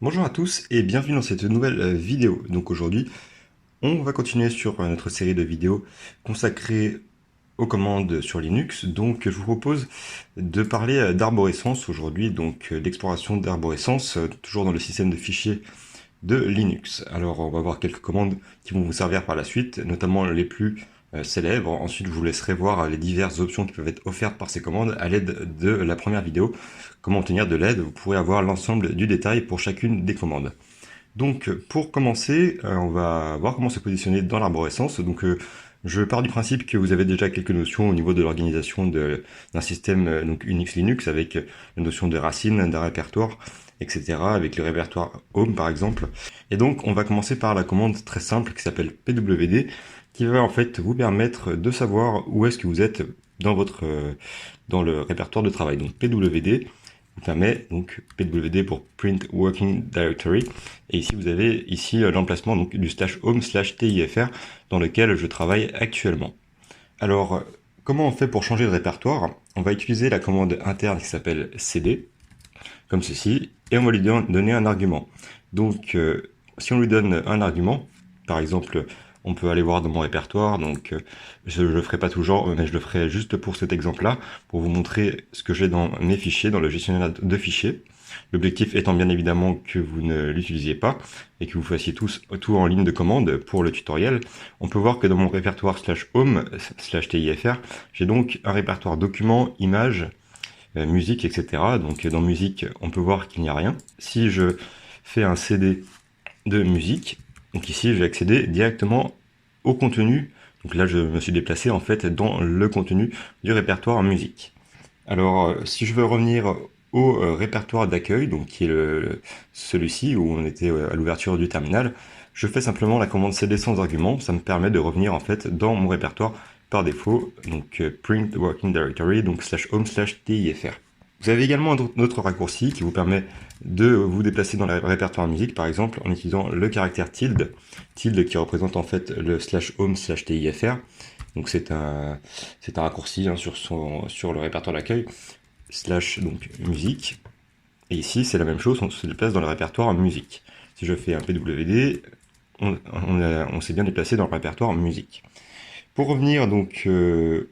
Bonjour à tous et bienvenue dans cette nouvelle vidéo. Donc aujourd'hui, on va continuer sur notre série de vidéos consacrées aux commandes sur Linux. Donc je vous propose de parler d'arborescence aujourd'hui, donc d'exploration d'arborescence, toujours dans le système de fichiers de Linux. Alors on va voir quelques commandes qui vont vous servir par la suite, notamment les plus célèbres. Ensuite, je vous laisserai voir les diverses options qui peuvent être offertes par ces commandes à l'aide de la première vidéo. Comment obtenir de l'aide? Vous pourrez avoir l'ensemble du détail pour chacune des commandes. Donc pour commencer, on va voir comment se positionner dans l'arborescence. Donc je pars du principe que vous avez déjà quelques notions au niveau de l'organisation d'un système donc Unix Linux avec la notion de racine, d'un répertoire, etc. avec le répertoire Home par exemple. Et donc on va commencer par la commande très simple qui s'appelle pwd qui va en fait vous permettre de savoir où est-ce que vous êtes dans votre dans le répertoire de travail. Donc pwd vous permet donc pwd pour print working directory, et ici vous avez ici l'emplacement donc du /home/tifr dans lequel je travaille actuellement. Alors comment on fait pour changer de répertoire? On va utiliser la commande interne qui s'appelle cd comme ceci, et on va lui donner un argument. Donc si on lui donne un argument, par exemple on peut aller voir dans mon répertoire, donc je ne le ferai pas toujours, mais je le ferai juste pour cet exemple-là, pour vous montrer ce que j'ai dans mes fichiers, dans le gestionnaire de fichiers. L'objectif étant bien évidemment que vous ne l'utilisiez pas, et que vous fassiez tout en ligne de commande pour le tutoriel. On peut voir que dans mon répertoire /home/tifr, j'ai donc un répertoire documents, images, musique, etc. Donc dans musique, on peut voir qu'il n'y a rien. Si je fais un CD de musique, donc ici, je vais accéder directement au contenu. Donc là, je me suis déplacé en fait dans le contenu du répertoire musique. Alors, si je veux revenir au répertoire d'accueil, donc qui est celui-ci où on était à l'ouverture du terminal, je fais simplement la commande cd sans argument. Ça me permet de revenir en fait dans mon répertoire par défaut, donc print working directory, donc /home/tifr. Vous avez également un autre raccourci qui vous permet de vous déplacer dans le répertoire musique, par exemple, en utilisant le caractère tilde qui représente en fait le /home/tifr. Donc c'est un raccourci hein, sur le répertoire d'accueil, donc musique. Et ici c'est la même chose, on se déplace dans le répertoire musique. Si je fais un pwd, on s'est bien déplacé dans le répertoire musique. Pour revenir donc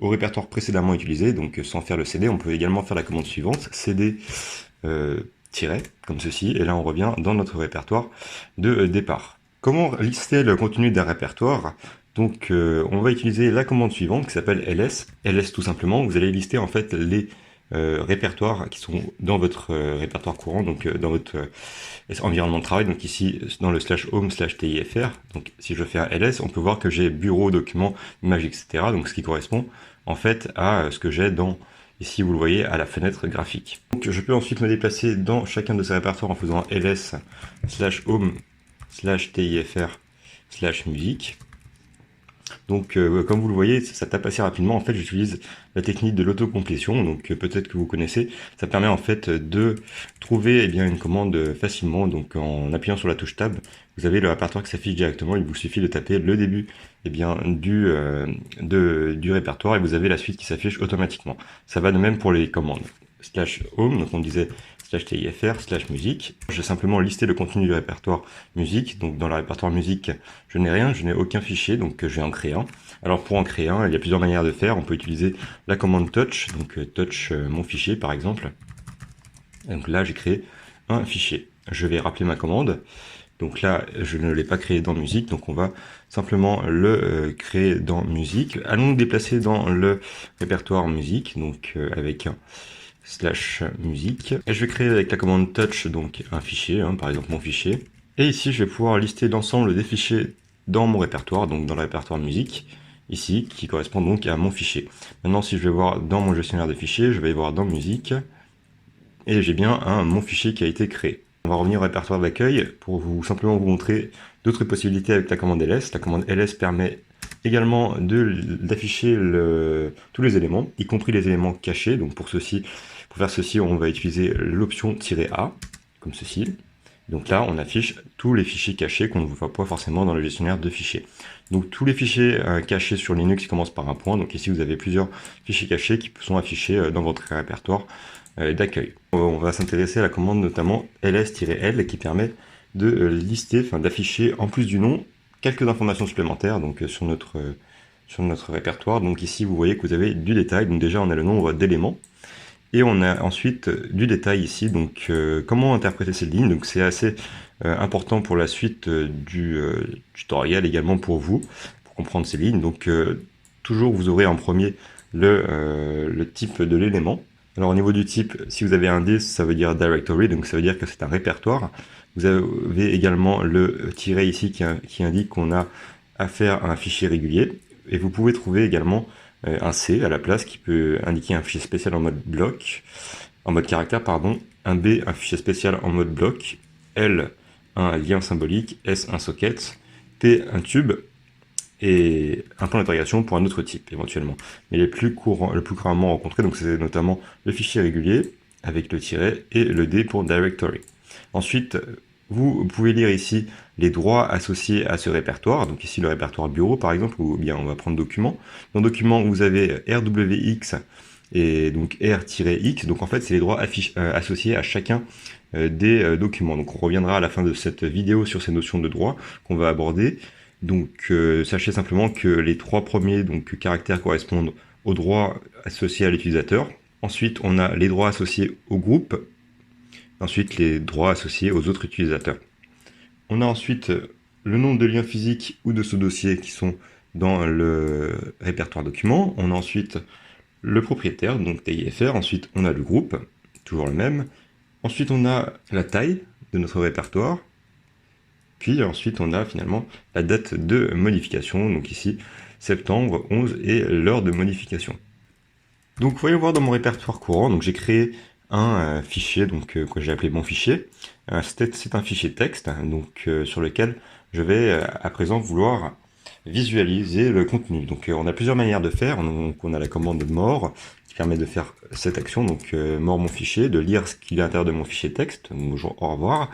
au répertoire précédemment utilisé, donc sans faire le cd, on peut également faire la commande suivante, cd comme ceci, et là on revient dans notre répertoire de départ. Comment lister le contenu d'un répertoire? Donc on va utiliser la commande suivante qui s'appelle ls. Ls tout simplement, vous allez lister en fait les répertoires qui sont dans votre répertoire courant, donc dans votre environnement de travail, donc ici dans le /home/tifr. Donc si je fais un ls, on peut voir que j'ai bureau, documents, images, etc. Donc ce qui correspond en fait à ce que j'ai dans, ici vous le voyez, à la fenêtre graphique. Donc je peux ensuite me déplacer dans chacun de ces répertoires en faisant ls /home/tifr/musique. Donc comme vous le voyez, ça tape assez rapidement. En fait, j'utilise la technique de l'autocomplétion, donc peut-être que vous connaissez. Ça permet en fait de trouver eh bien, une commande facilement. Donc en appuyant sur la touche Tab, vous avez le répertoire qui s'affiche directement. Il vous suffit de taper le début eh bien, du répertoire et vous avez la suite qui s'affiche automatiquement. Ça va de même pour les commandes. /home, donc on disait /tifr/musique. Je vais simplement lister le contenu du répertoire musique. Donc dans le répertoire musique, je n'ai rien, je n'ai aucun fichier, donc je vais en créer un. Alors pour en créer un, il y a plusieurs manières de faire. On peut utiliser la commande touch, donc touch mon fichier par exemple. Donc là j'ai créé un fichier. Je vais rappeler ma commande. Donc là, je ne l'ai pas créé dans musique, donc on va simplement le créer dans musique. Allons nous déplacer dans le répertoire musique, donc avec un /musique. Et je vais créer avec la commande touch donc un fichier, hein, par exemple mon fichier. Et ici, je vais pouvoir lister l'ensemble des fichiers dans mon répertoire, donc dans le répertoire musique, ici, qui correspond donc à mon fichier. Maintenant, si je vais voir dans mon gestionnaire de fichiers, je vais voir dans musique, et j'ai bien mon fichier qui a été créé. On va revenir au répertoire d'accueil pour simplement vous montrer d'autres possibilités avec la commande ls. La commande ls permet également d'afficher tous les éléments, y compris les éléments cachés. Donc pour faire ceci, on va utiliser l'option "-a", comme ceci. Donc là, on affiche tous les fichiers cachés qu'on ne voit pas forcément dans le gestionnaire de fichiers. Donc tous les fichiers cachés sur Linux commencent par un point. Donc ici, vous avez plusieurs fichiers cachés qui sont affichés dans votre répertoire d'accueil. On va s'intéresser à la commande notamment ls-l qui permet de lister, enfin d'afficher en plus du nom quelques informations supplémentaires donc sur notre répertoire. Donc ici vous voyez que vous avez du détail, donc déjà on a le nombre d'éléments et on a ensuite du détail ici. Donc comment interpréter ces lignes, donc c'est assez important pour la suite du tutoriel, également pour vous, pour comprendre ces lignes. Donc toujours vous aurez en premier le type de l'élément. Alors au niveau du type, si vous avez un D, ça veut dire directory, donc ça veut dire que c'est un répertoire. Vous avez également le tiret ici qui indique qu'on a affaire à un fichier régulier. Et vous pouvez trouver également un C à la place qui peut indiquer un fichier spécial en mode bloc, en mode caractère, pardon, un B, un fichier spécial en mode bloc, L, un lien symbolique, S, un socket, T, un tube, et un point d'interrogation pour un autre type éventuellement. Mais le plus couramment rencontré, donc c'est notamment le fichier régulier avec le tiret et le D pour directory. Ensuite, vous pouvez lire ici les droits associés à ce répertoire. Donc ici le répertoire bureau par exemple, ou bien on va prendre document. Dans document, vous avez RWX et donc R-X. Donc en fait, c'est les droits associés à chacun des documents. Donc on reviendra à la fin de cette vidéo sur ces notions de droits qu'on va aborder. Donc sachez simplement que les trois premiers caractères correspondent aux droits associés à l'utilisateur. Ensuite, on a les droits associés au groupe. Ensuite, les droits associés aux autres utilisateurs. On a ensuite le nombre de liens physiques ou de sous-dossiers qui sont dans le répertoire document. On a ensuite le propriétaire, donc TIFR. Ensuite, on a le groupe, toujours le même. Ensuite, on a la taille de notre répertoire. Puis ensuite, on a finalement la date de modification, donc ici, septembre 11 et l'heure de modification. Donc, voyons voir dans mon répertoire courant, donc j'ai créé un fichier que j'ai appelé mon fichier. C'est un fichier texte donc sur lequel je vais à présent vouloir visualiser le contenu. Donc on a plusieurs manières de faire. Donc, on a la commande more qui permet de faire cette action, donc more mon fichier, de lire ce qu'il y a à l'intérieur de mon fichier texte, donc au revoir.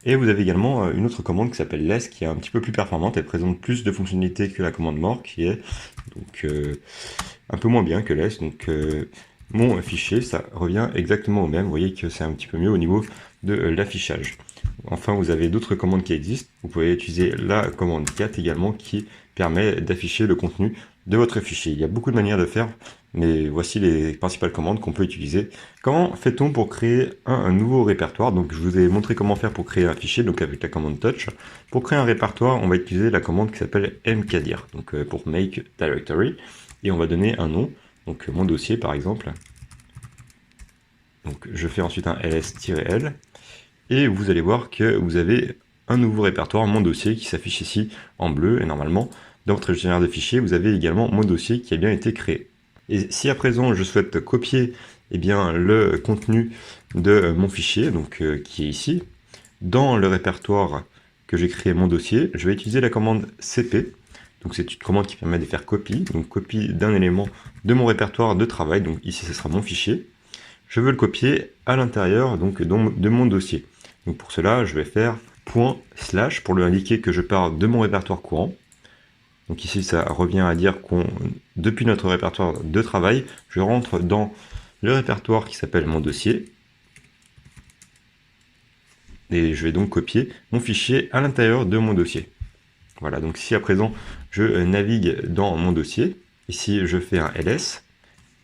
Et vous avez également une autre commande qui s'appelle less, qui est un petit peu plus performante. Elle présente plus de fonctionnalités que la commande more, qui est donc un peu moins bien que less. Donc mon fichier, ça revient exactement au même. Vous voyez que c'est un petit peu mieux au niveau de l'affichage. Enfin, vous avez d'autres commandes qui existent. Vous pouvez utiliser la commande cat également, qui permet d'afficher le contenu de votre fichier. Il y a beaucoup de manières de faire, mais voici les principales commandes qu'on peut utiliser. Comment fait-on pour créer un nouveau répertoire? Donc je vous ai montré comment faire pour créer un fichier, donc avec la commande touch. Pour créer un répertoire, on va utiliser la commande qui s'appelle mkdir, donc pour make directory, et on va donner un nom, donc mon dossier par exemple. Donc je fais ensuite un ls-l, et vous allez voir que vous avez un nouveau répertoire, mon dossier, qui s'affiche ici en bleu, et normalement, dans votre gestionnaire de fichiers, vous avez également mon dossier qui a bien été créé. Et si à présent je souhaite copier le contenu de mon fichier, donc qui est ici, dans le répertoire que j'ai créé mon dossier, je vais utiliser la commande cp. Donc c'est une commande qui permet de faire copie, donc copie d'un élément de mon répertoire de travail, donc ici ce sera mon fichier. Je veux le copier à l'intérieur de mon dossier. Donc pour cela, je vais faire // pour lui indiquer que je pars de mon répertoire courant. Donc ici, ça revient à dire depuis notre répertoire de travail, je rentre dans le répertoire qui s'appelle mon dossier. Et je vais donc copier mon fichier à l'intérieur de mon dossier. Voilà, donc si à présent, je navigue dans mon dossier, ici je fais un ls,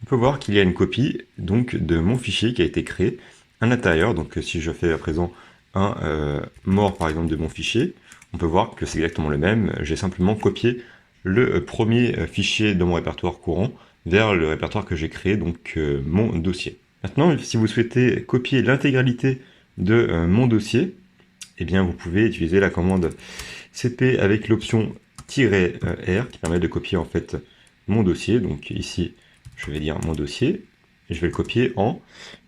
on peut voir qu'il y a une copie donc de mon fichier qui a été créé à l'intérieur. Donc si je fais à présent un more par exemple de mon fichier, on peut voir que c'est exactement le même. J'ai simplement copié le premier fichier de mon répertoire courant vers le répertoire que j'ai créé, donc mon dossier. Maintenant, si vous souhaitez copier l'intégralité de mon dossier, eh bien vous pouvez utiliser la commande cp avec l'option -r qui permet de copier en fait mon dossier. Donc ici, je vais dire mon dossier, et je vais le copier en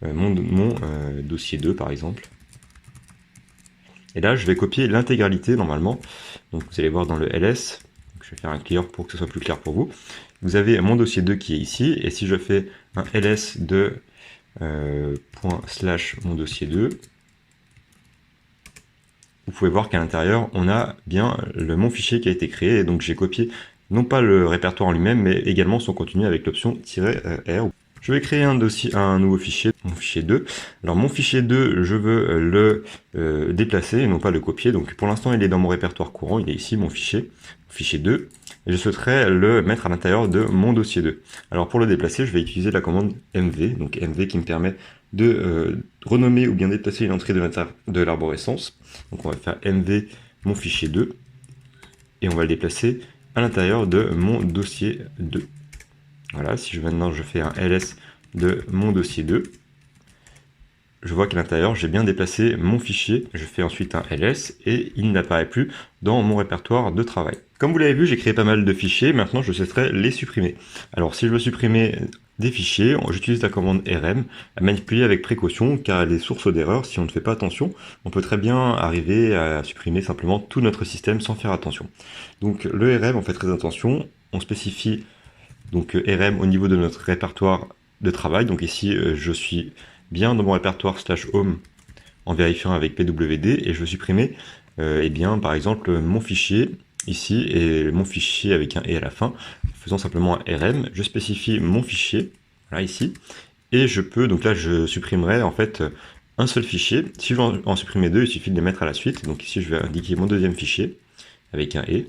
mon dossier 2 par exemple. Et là, je vais copier l'intégralité normalement. Donc vous allez voir dans le ls, donc je vais faire un clear pour que ce soit plus clair pour vous. Vous avez mon dossier 2 qui est ici, et si je fais un ls de / mon dossier 2, vous pouvez voir qu'à l'intérieur, on a bien mon fichier qui a été créé, et donc j'ai copié non pas le répertoire en lui-même, mais également son contenu avec l'option -r. Je vais créer un dossier, un nouveau fichier, mon fichier 2. Alors mon fichier 2, je veux le déplacer et non pas le copier. Donc pour l'instant, il est dans mon répertoire courant, il est ici mon fichier 2. Et je souhaiterais le mettre à l'intérieur de mon dossier 2. Alors pour le déplacer, je vais utiliser la commande mv, donc mv qui me permet de renommer ou bien déplacer une entrée de l'arborescence. Donc on va faire mv mon fichier 2 et on va le déplacer à l'intérieur de mon dossier 2. Voilà, si maintenant je fais un ls de mon dossier 2, je vois qu'à l'intérieur, j'ai bien déplacé mon fichier. Je fais ensuite un ls et il n'apparaît plus dans mon répertoire de travail. Comme vous l'avez vu, j'ai créé pas mal de fichiers. Maintenant, je souhaiterais les supprimer. Alors, si je veux supprimer des fichiers, j'utilise la commande rm à manipuler avec précaution car elle est source d'erreur. Si on ne fait pas attention, on peut très bien arriver à supprimer simplement tout notre système sans faire attention. Donc, le rm, on fait très attention. On spécifie donc rm au niveau de notre répertoire de travail. Donc ici, je suis bien dans mon répertoire /home en vérifiant avec pwd et je veux supprimer eh bien, par exemple mon fichier ici et mon fichier avec un et à la fin. En faisant simplement un rm, je spécifie mon fichier, là ici, et je peux, donc là je supprimerai en fait un seul fichier. Si je veux en supprimer deux, il suffit de les mettre à la suite. Donc ici je vais indiquer mon deuxième fichier avec un et.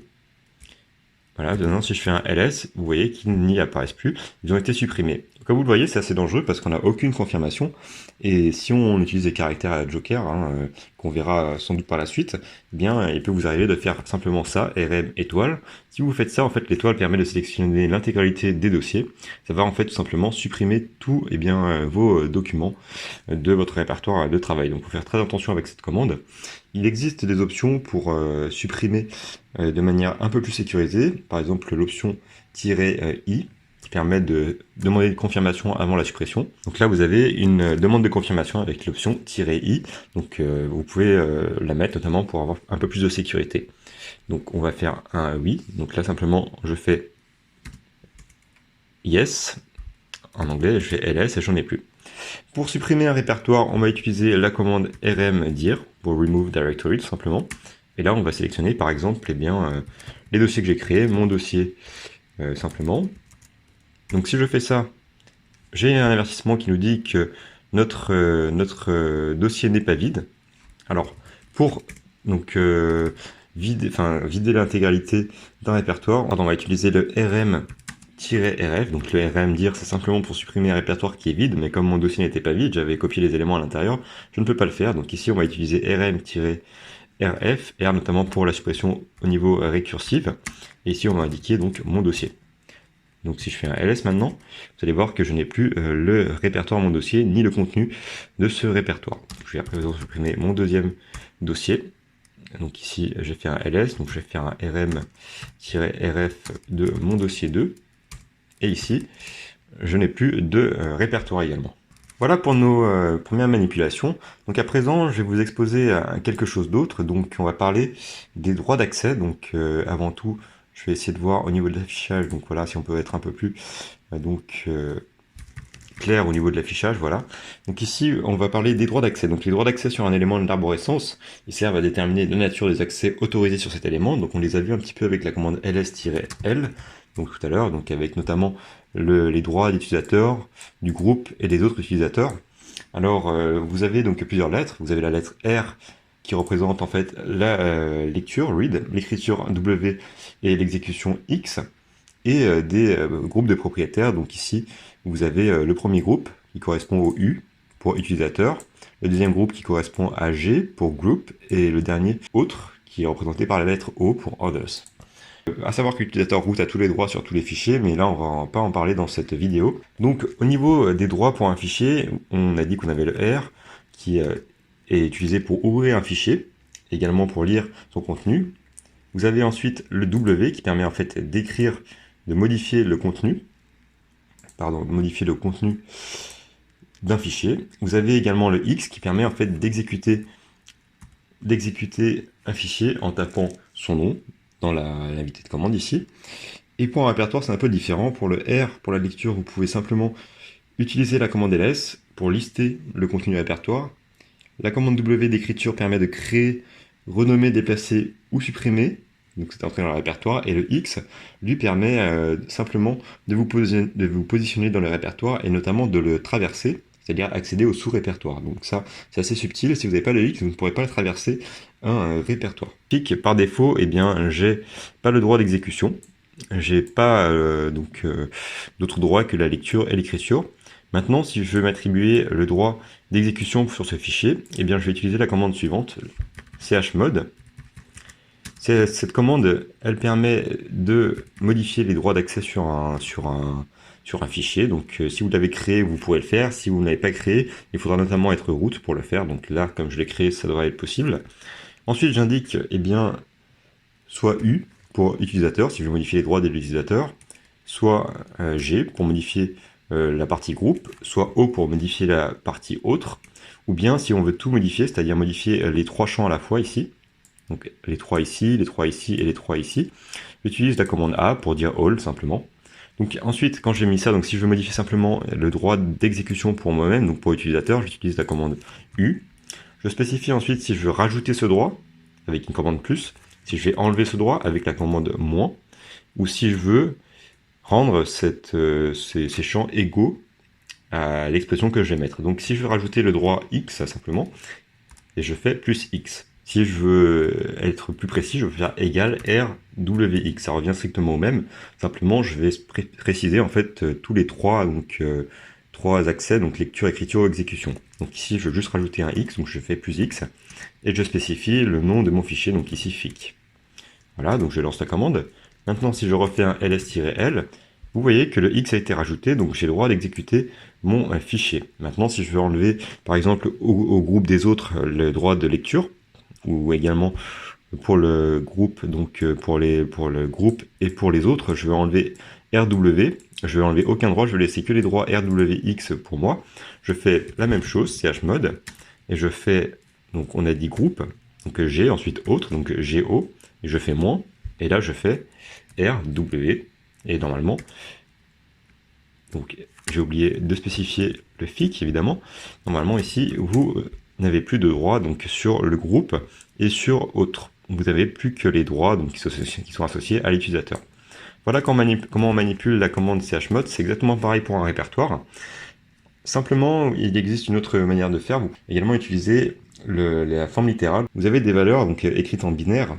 Voilà, maintenant si je fais un ls, vous voyez qu'ils n'y apparaissent plus, ils ont été supprimés. Comme vous le voyez, c'est assez dangereux parce qu'on n'a aucune confirmation, et si on utilise des caractères à joker, qu'on verra sans doute par la suite, eh bien il peut vous arriver de faire simplement ça, rm étoile. Si vous faites ça, en fait l'étoile permet de sélectionner l'intégralité des dossiers, ça va en fait tout simplement supprimer tous vos documents de votre répertoire de travail. Donc il faut faire très attention avec cette commande. Il existe des options pour supprimer de manière un peu plus sécurisée, par exemple l'option -i qui permet de demander une confirmation avant la suppression. Donc là vous avez une demande de confirmation avec l'option -i, donc vous pouvez la mettre notamment pour avoir un peu plus de sécurité. Donc on va faire un oui, donc là simplement je fais yes, en anglais je fais ls et j'en ai plus. Pour supprimer un répertoire, on va utiliser la commande rmdir pour remove directory tout simplement. Et là, on va sélectionner par exemple les dossiers que j'ai créés, mon dossier simplement. Donc si je fais ça, j'ai un avertissement qui nous dit que notre dossier n'est pas vide. Alors pour donc vider l'intégralité d'un répertoire, on va utiliser le rm-rf, donc le rmdir c'est simplement pour supprimer un répertoire qui est vide, mais comme mon dossier n'était pas vide, j'avais copié les éléments à l'intérieur, je ne peux pas le faire, donc ici on va utiliser rm-rf, R notamment pour la suppression au niveau récursif, et ici on va indiquer donc mon dossier. Donc si je fais un ls maintenant, vous allez voir que je n'ai plus le répertoire de mon dossier, ni le contenu de ce répertoire. Je vais à présent supprimer mon deuxième dossier. Donc ici, j'ai fait un ls, donc je vais faire un rm-rf de mon dossier 2. Et ici, je n'ai plus de répertoire également. Voilà pour nos premières manipulations. Donc à présent, je vais vous exposer à quelque chose d'autre. Donc on va parler des droits d'accès. Donc avant tout, je vais essayer de voir au niveau de l'affichage. Donc voilà, si on peut être un peu plus clair au niveau de l'affichage, voilà. Donc ici, on va parler des droits d'accès. Donc les droits d'accès sur un élément de l'arborescence, ils servent à déterminer la nature des accès autorisés sur cet élément. Donc on les a vus un petit peu avec la commande ls-l, donc tout à l'heure, donc avec notamment les droits d'utilisateur, du groupe et des autres utilisateurs. Alors vous avez donc plusieurs lettres. Vous avez la lettre R qui représente en fait la lecture, read, l'écriture W et l'exécution X, et des groupes de propriétaires. Donc ici, vous avez le premier groupe qui correspond au U pour utilisateur, le deuxième groupe qui correspond à G pour group, et le dernier autre qui est représenté par la lettre O pour others. À savoir que l'utilisateur root a tous les droits sur tous les fichiers, mais là on va pas en parler dans cette vidéo. Donc au niveau des droits pour un fichier, on a dit qu'on avait le R qui est utilisé pour ouvrir un fichier, également pour lire son contenu. Vous avez ensuite le W qui permet en fait d'écrire, de modifier le contenu, d'un fichier. Vous avez également le X qui permet en fait d'exécuter un fichier en tapant son nom dans l'invité de commande ici. Et pour un répertoire, c'est un peu différent. Pour le R, pour la lecture, vous pouvez simplement utiliser la commande ls pour lister le contenu du répertoire. La commande W d'écriture permet de créer, renommer, déplacer ou supprimer donc c'est entré dans le répertoire, et le X lui permet simplement de vous positionner dans le répertoire et notamment de le traverser, c'est-à-dire accéder au sous-répertoire. Donc ça, c'est assez subtil, si vous n'avez pas le X, vous ne pourrez pas traverser un répertoire. Fic, par défaut, eh bien, j'ai pas le droit d'exécution, j'ai pas d'autre droit que la lecture et l'écriture. Maintenant, si je veux m'attribuer le droit d'exécution sur ce fichier, eh bien, je vais utiliser la commande suivante, chmod. Cette commande, elle permet de modifier les droits d'accès sur un fichier. Donc, si vous l'avez créé, vous pourrez le faire. Si vous ne l'avez pas créé, il faudra notamment être root pour le faire. Donc là, comme je l'ai créé, ça devrait être possible. Ensuite, j'indique, eh bien, soit U pour utilisateur, si je veux modifier les droits de l'utilisateur, soit G pour modifier la partie groupe, soit O pour modifier la partie autre, ou bien si on veut tout modifier, c'est-à-dire modifier les trois champs à la fois ici, donc les trois ici, les trois ici et les trois ici, j'utilise la commande A pour dire all simplement. Donc ensuite, quand j'ai mis ça, donc si je veux modifier simplement le droit d'exécution pour moi-même, donc pour l'utilisateur, j'utilise la commande U. Je spécifie ensuite si je veux rajouter ce droit avec une commande plus, si je vais enlever ce droit avec la commande moins, ou si je veux rendre ces champs égaux à l'expression que je vais mettre. Donc si je veux rajouter le droit X simplement, et je fais plus X. Si je veux être plus précis, je vais faire égal RWX. Ça revient strictement au même. Simplement, je vais préciser en fait tous les trois, trois accès, donc lecture, écriture, exécution. Donc ici, je veux juste rajouter un X, donc je fais plus X, et je spécifie le nom de mon fichier, donc ici fic. Voilà, donc je lance la commande. Maintenant, si je refais un ls-l, vous voyez que le X a été rajouté, donc j'ai le droit d'exécuter mon fichier. Maintenant, si je veux enlever, par exemple, au groupe des autres, le droit de lecture, ou également pour le groupe, donc pour le groupe et pour les autres, je vais enlever RW, je vais enlever aucun droit, je vais laisser que les droits RWX pour moi. Je fais la même chose, chmod, et je fais, donc on a dit groupe, donc G, ensuite autre, donc GO, et je fais moins, et là je fais RW, et normalement, donc j'ai oublié de spécifier le fic évidemment, normalement ici vous n'avez plus de droits donc sur le groupe et sur autre. Vous n'avez plus que les droits donc, qui sont associés à l'utilisateur. Voilà comment on manipule la commande chmod, c'est exactement pareil pour un répertoire. Simplement, il existe une autre manière de faire, vous pouvez également utiliser la forme littérale. Vous avez des valeurs donc, écrites en binaire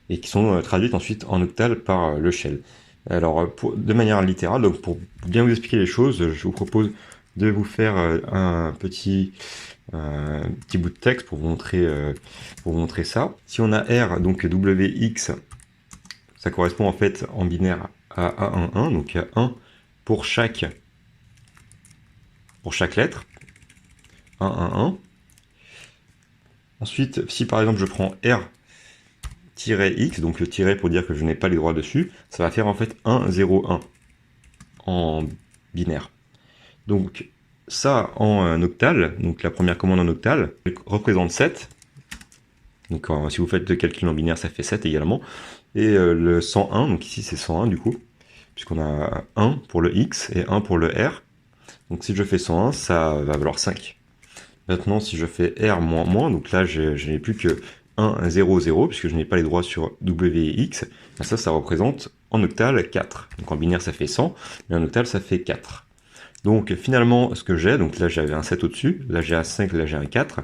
et qui sont traduites ensuite en octal par le shell. Alors, de manière littérale, donc pour bien vous expliquer les choses, je vous propose de vous faire un petit bout de texte pour vous montrer ça. Si on a R, donc WX, ça correspond en fait en binaire à A11, donc il y a 1 pour chaque lettre, 111. Ensuite, si par exemple je prends R-X, donc le tiret pour dire que je n'ai pas les droits dessus, ça va faire en fait 1, 0, 1 en binaire. Donc ça en octal, donc la première commande en octal, représente 7. Donc si vous faites le calcul en binaire, ça fait 7 également. Et le 101, donc ici c'est 101 du coup, puisqu'on a 1 pour le X et 1 pour le R. Donc si je fais 101, ça va valoir 5. Maintenant, si je fais R moins, donc là je n'ai plus que 1, 0, 0, puisque je n'ai pas les droits sur W et X, ça représente en octal 4. Donc en binaire ça fait 100, mais en octal ça fait 4. Donc finalement, ce que j'ai, donc là j'avais un 7 au-dessus, là j'ai un 5, là j'ai un 4.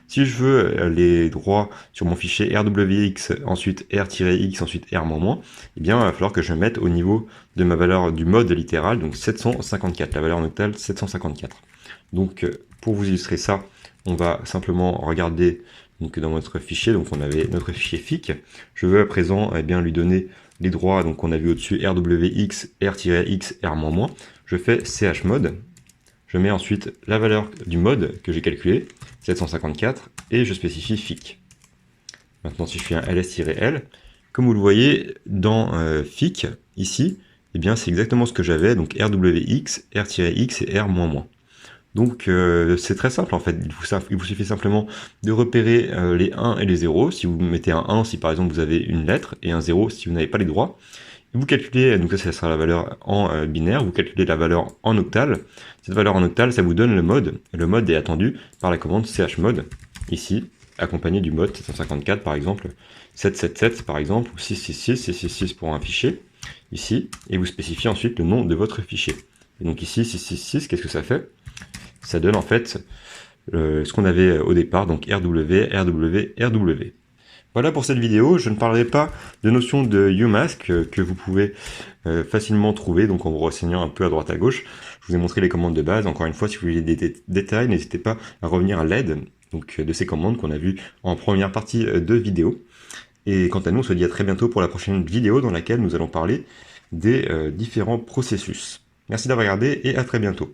Si je veux les droits sur mon fichier RWX, ensuite R-X, ensuite R-, eh bien il va falloir que je mette au niveau de ma valeur du mode littéral, donc 754, la valeur en octal 754. Donc pour vous illustrer ça, on va simplement regarder donc, dans notre fichier, donc on avait notre fichier fic. Je veux à présent eh bien, lui donner les droits donc on a vu au-dessus RWX, R-X, R-. Je fais chmod, je mets ensuite la valeur du mode que j'ai calculé, 754, et je spécifie fic. Maintenant si je fais un ls-l, comme vous le voyez dans fic, ici, eh bien c'est exactement ce que j'avais, donc RWX, R-X et R-. Donc c'est très simple en fait, il vous suffit simplement de repérer les 1 et les 0, si vous mettez un 1 si par exemple vous avez une lettre, et un 0 si vous n'avez pas les droits. Vous calculez, donc ça sera la valeur en binaire, vous calculez la valeur en octal. Cette valeur en octal, ça vous donne le mode. Le mode est attendu par la commande chmod, ici, accompagné du mode 754 par exemple, 777 par exemple, ou 666, 666 pour un fichier, ici, et vous spécifiez ensuite le nom de votre fichier. Et donc ici, 666, qu'est-ce que ça fait? Ça donne en fait ce qu'on avait au départ, donc RW, RW, RW. Voilà pour cette vidéo, je ne parlerai pas de notion de UMask que vous pouvez facilement trouver, donc en vous renseignant un peu à droite à gauche. Je vous ai montré les commandes de base, encore une fois, si vous voulez des détails, n'hésitez pas à revenir à l'aide donc, de ces commandes qu'on a vues en première partie de vidéo. Et quant à nous, on se dit à très bientôt pour la prochaine vidéo dans laquelle nous allons parler des différents processus. Merci d'avoir regardé et à très bientôt.